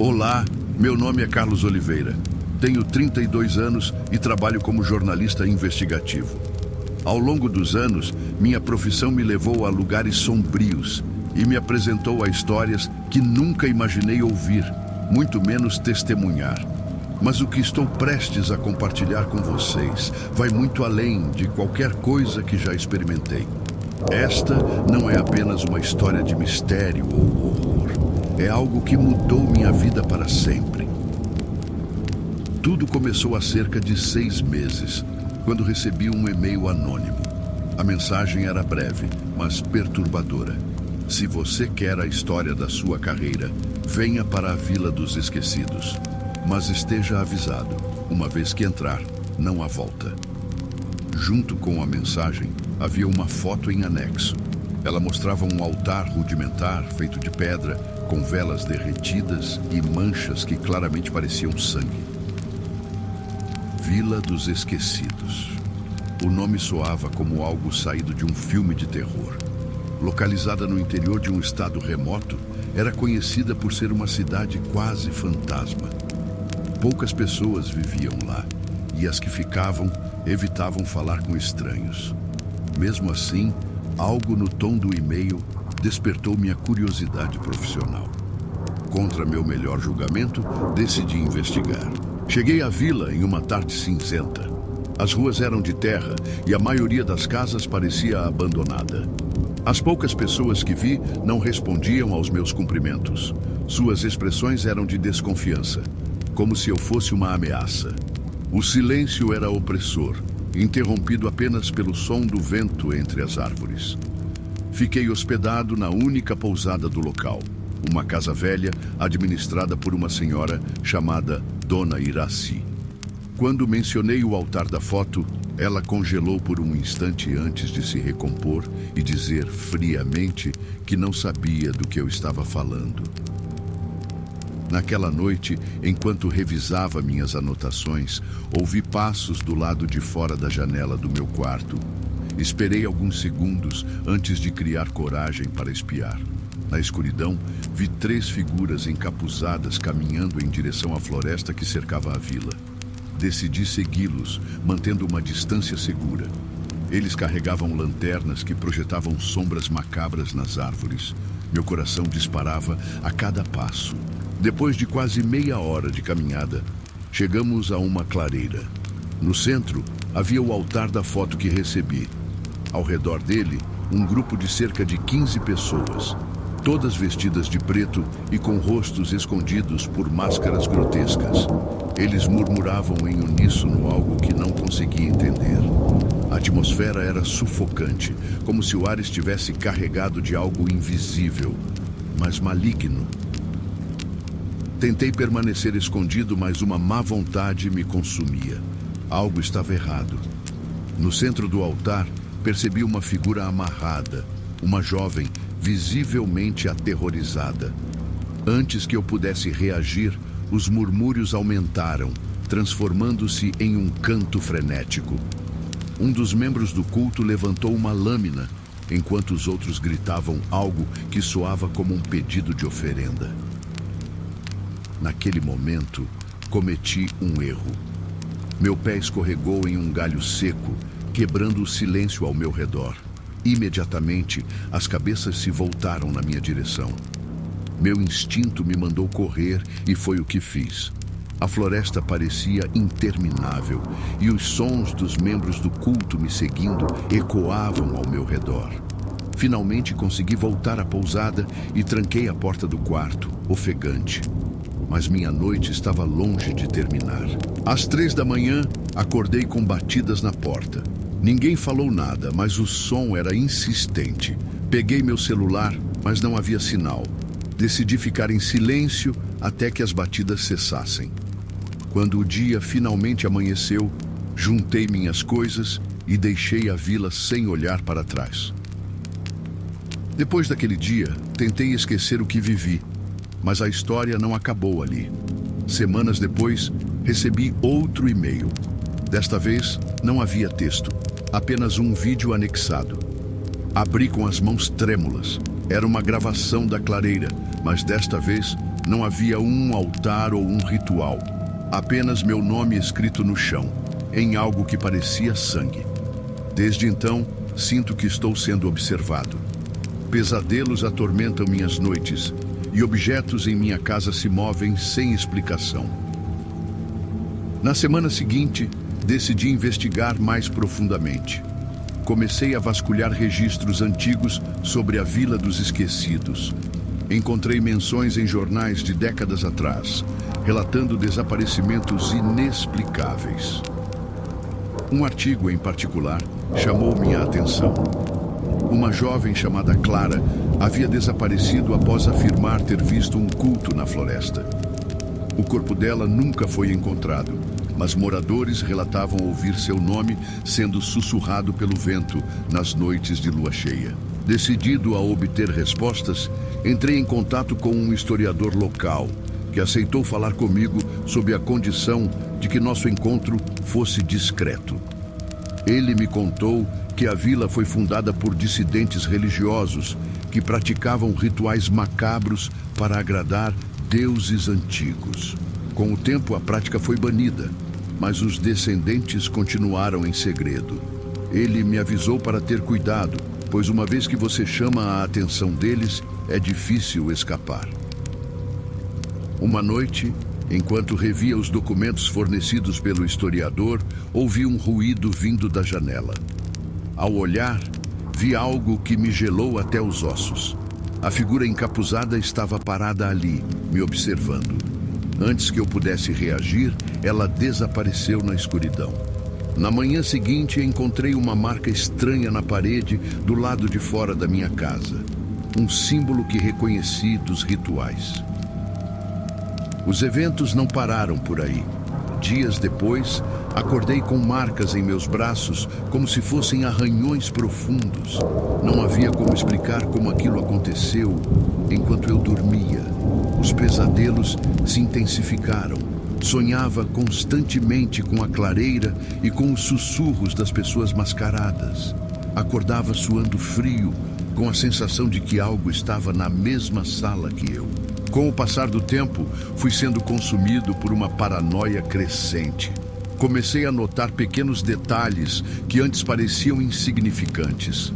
Olá, meu nome é Carlos Oliveira. Tenho 32 anos e trabalho como jornalista investigativo. Ao longo dos anos, minha profissão me levou a lugares sombrios e me apresentou a histórias que nunca imaginei ouvir, muito menos testemunhar. Mas o que estou prestes a compartilhar com vocês vai muito além de qualquer coisa que já experimentei. Esta não é apenas uma história de mistério ou horror. É algo que mudou minha vida para sempre. Tudo começou há cerca de 6 meses, quando recebi um e-mail anônimo. A mensagem era breve, mas perturbadora. Se você quer a história da sua carreira, venha para a Vila dos Esquecidos. Mas esteja avisado, uma vez que entrar, não há volta. Junto com a mensagem, havia uma foto em anexo. Ela mostrava um altar rudimentar, feito de pedra, com velas derretidas e manchas que claramente pareciam sangue. Vila dos Esquecidos. O nome soava como algo saído de um filme de terror. Localizada no interior de um estado remoto, era conhecida por ser uma cidade quase fantasma. Poucas pessoas viviam lá, e as que ficavam evitavam falar com estranhos. Mesmo assim, algo no tom do e-mail despertou minha curiosidade profissional. Contra meu melhor julgamento, decidi investigar. Cheguei à vila em uma tarde cinzenta. As ruas eram de terra e a maioria das casas parecia abandonada. As poucas pessoas que vi não respondiam aos meus cumprimentos. Suas expressões eram de desconfiança, como se eu fosse uma ameaça. O silêncio era opressor, interrompido apenas pelo som do vento entre as árvores. Fiquei hospedado na única pousada do local, uma casa velha administrada por uma senhora chamada Dona Iraci. Quando mencionei o altar da foto, ela congelou por um instante antes de se recompor e dizer friamente que não sabia do que eu estava falando. Naquela noite, enquanto revisava minhas anotações, ouvi passos do lado de fora da janela do meu quarto. Esperei alguns segundos antes de criar coragem para espiar. Na escuridão, vi 3 figuras encapuzadas caminhando em direção à floresta que cercava a vila. Decidi segui-los, mantendo uma distância segura. Eles carregavam lanternas que projetavam sombras macabras nas árvores. Meu coração disparava a cada passo. Depois de quase meia hora de caminhada, chegamos a uma clareira. No centro, havia o altar da foto que recebi. Ao redor dele, um grupo de cerca de 15 pessoas, todas vestidas de preto e com rostos escondidos por máscaras grotescas. Eles murmuravam em uníssono algo que não conseguia entender. A atmosfera era sufocante, como se o ar estivesse carregado de algo invisível, mas maligno. Tentei permanecer escondido, mas uma má vontade me consumia. Algo estava errado. No centro do altar, percebi uma figura amarrada, uma jovem visivelmente aterrorizada. Antes que eu pudesse reagir, os murmúrios aumentaram, transformando-se em um canto frenético. Um dos membros do culto levantou uma lâmina, enquanto os outros gritavam algo que soava como um pedido de oferenda. Naquele momento, cometi um erro. Meu pé escorregou em um galho seco, quebrando o silêncio ao meu redor. Imediatamente, as cabeças se voltaram na minha direção. Meu instinto me mandou correr e foi o que fiz. A floresta parecia interminável e os sons dos membros do culto me seguindo ecoavam ao meu redor. Finalmente consegui voltar à pousada e tranquei a porta do quarto, ofegante. Mas minha noite estava longe de terminar. Às 3 da manhã, acordei com batidas na porta. Ninguém falou nada, mas o som era insistente. Peguei meu celular, mas não havia sinal. Decidi ficar em silêncio até que as batidas cessassem. Quando o dia finalmente amanheceu, juntei minhas coisas e deixei a vila sem olhar para trás. Depois daquele dia, tentei esquecer o que vivi, mas a história não acabou ali. Semanas depois, recebi outro e-mail. Desta vez, não havia texto, apenas um vídeo anexado. Abri com as mãos trêmulas. Era uma gravação da clareira, mas desta vez Não havia um altar ou um ritual. Apenas meu nome escrito no chão, em algo que parecia sangue. Desde então, sinto que estou sendo observado. Pesadelos atormentam minhas noites e objetos em minha casa se movem sem explicação. Na semana seguinte, decidi investigar mais profundamente. Comecei a vasculhar registros antigos sobre a Vila dos Esquecidos. Encontrei menções em jornais de décadas atrás, relatando desaparecimentos inexplicáveis. Um artigo em particular chamou minha atenção. Uma jovem chamada Clara havia desaparecido após afirmar ter visto um culto na floresta. O corpo dela nunca foi encontrado, mas moradores relatavam ouvir seu nome sendo sussurrado pelo vento nas noites de lua cheia. Decidido a obter respostas, entrei em contato com um historiador local, que aceitou falar comigo sob a condição de que nosso encontro fosse discreto. Ele me contou que a vila foi fundada por dissidentes religiosos que praticavam rituais macabros para agradar deuses antigos. Com o tempo, a prática foi banida, mas os descendentes continuaram em segredo. Ele me avisou para ter cuidado, pois uma vez que você chama a atenção deles, é difícil escapar. Uma noite, enquanto revia os documentos fornecidos pelo historiador, ouvi um ruído vindo da janela. Ao olhar, vi algo que me gelou até os ossos. A figura encapuzada estava parada ali, me observando. Antes que eu pudesse reagir, ela desapareceu na escuridão. Na manhã seguinte, encontrei uma marca estranha na parede do lado de fora da minha casa. Um símbolo que reconheci dos rituais. Os eventos não pararam por aí. Dias depois, acordei com marcas em meus braços, como se fossem arranhões profundos. Não havia como explicar como aquilo aconteceu enquanto eu dormia. Os pesadelos se intensificaram. Sonhava constantemente com a clareira e com os sussurros das pessoas mascaradas. Acordava suando frio, com a sensação de que algo estava na mesma sala que eu. Com o passar do tempo, fui sendo consumido por uma paranoia crescente. Comecei a notar pequenos detalhes que antes pareciam insignificantes.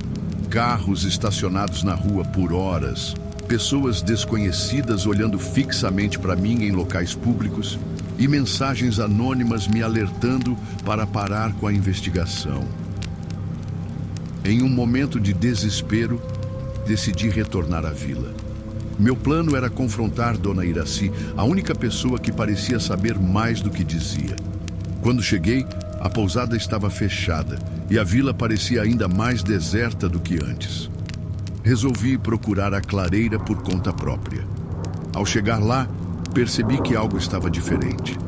Carros estacionados na rua por horas, pessoas desconhecidas olhando fixamente para mim em locais públicos e mensagens anônimas me alertando para parar com a investigação. Em um momento de desespero, decidi retornar à vila. Meu plano era confrontar Dona Iraci, a única pessoa que parecia saber mais do que dizia. Quando cheguei, a pousada estava fechada e a vila parecia ainda mais deserta do que antes. Resolvi procurar a clareira por conta própria. Ao chegar lá, percebi que algo estava diferente.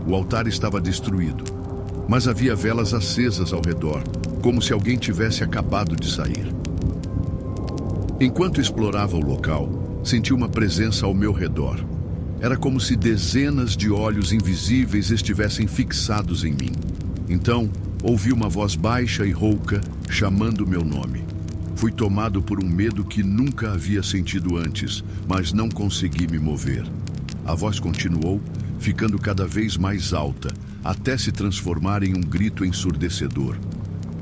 O altar estava destruído, mas havia velas acesas ao redor, como se alguém tivesse acabado de sair. Enquanto explorava o local, senti uma presença ao meu redor. Era como se dezenas de olhos invisíveis estivessem fixados em mim. Então, ouvi uma voz baixa e rouca chamando meu nome. Fui tomado por um medo que nunca havia sentido antes, mas não consegui me mover. A voz continuou, ficando cada vez mais alta, até se transformar em um grito ensurdecedor.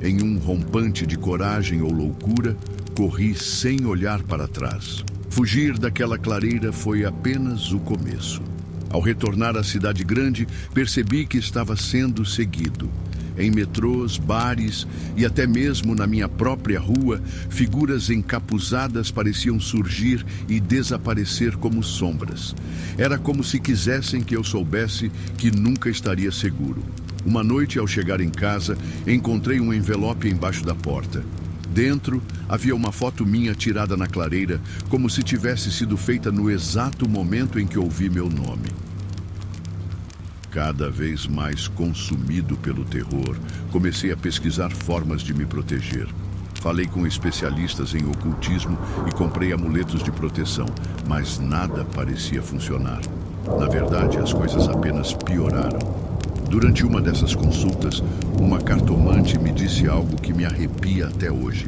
Em um rompante de coragem ou loucura, corri sem olhar para trás. Fugir daquela clareira foi apenas o começo. Ao retornar à cidade grande, percebi que estava sendo seguido. Em metrôs, bares e até mesmo na minha própria rua, figuras encapuzadas pareciam surgir e desaparecer como sombras. Era como se quisessem que eu soubesse que nunca estaria seguro. Uma noite, ao chegar em casa, encontrei um envelope embaixo da porta. Dentro, havia uma foto minha tirada na clareira, como se tivesse sido feita no exato momento em que ouvi meu nome. Cada vez mais consumido pelo terror, comecei a pesquisar formas de me proteger. Falei com especialistas em ocultismo e comprei amuletos de proteção, mas nada parecia funcionar. Na verdade, as coisas apenas pioraram. Durante uma dessas consultas, uma cartomante me disse algo que me arrepia até hoje.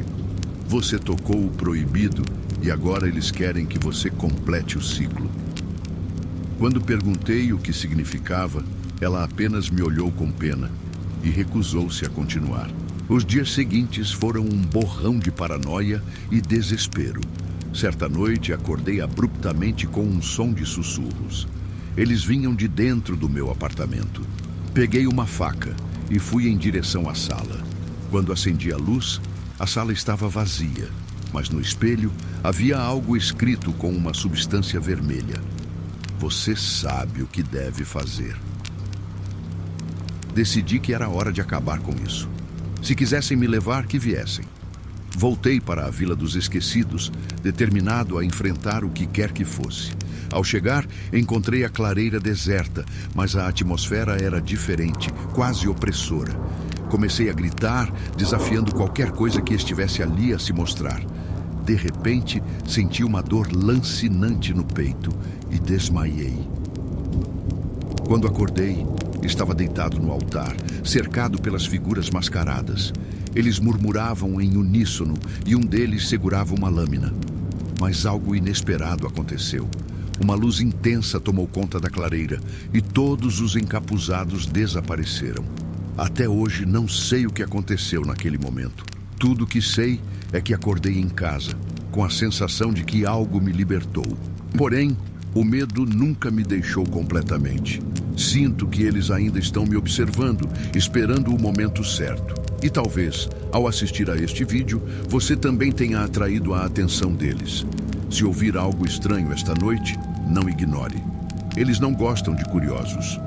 Você tocou o proibido e agora eles querem que você complete o ciclo. Quando perguntei o que significava, ela apenas me olhou com pena e recusou-se a continuar. Os dias seguintes foram um borrão de paranoia e desespero. Certa noite, acordei abruptamente com um som de sussurros. Eles vinham de dentro do meu apartamento. Peguei uma faca e fui em direção à sala. Quando acendi a luz, a sala estava vazia, mas no espelho havia algo escrito com uma substância vermelha. Você sabe o que deve fazer. Decidi que era hora de acabar com isso. Se quisessem me levar, que viessem. Voltei para a Vila dos Esquecidos, determinado a enfrentar o que quer que fosse. Ao chegar, encontrei a clareira deserta, mas a atmosfera era diferente, quase opressora. Comecei a gritar, desafiando qualquer coisa que estivesse ali a se mostrar. De repente, senti uma dor lancinante no peito e desmaiei. Quando acordei, estava deitado no altar, cercado pelas figuras mascaradas. Eles murmuravam em uníssono e um deles segurava uma lâmina. Mas algo inesperado aconteceu. Uma luz intensa tomou conta da clareira e todos os encapuzados desapareceram. Até hoje não sei o que aconteceu naquele momento. Tudo o que sei é que acordei em casa, com a sensação de que algo me libertou. Porém, o medo nunca me deixou completamente. Sinto que eles ainda estão me observando, esperando o momento certo. E talvez, ao assistir a este vídeo, você também tenha atraído a atenção deles. Se ouvir algo estranho esta noite, não ignore. Eles não gostam de curiosos.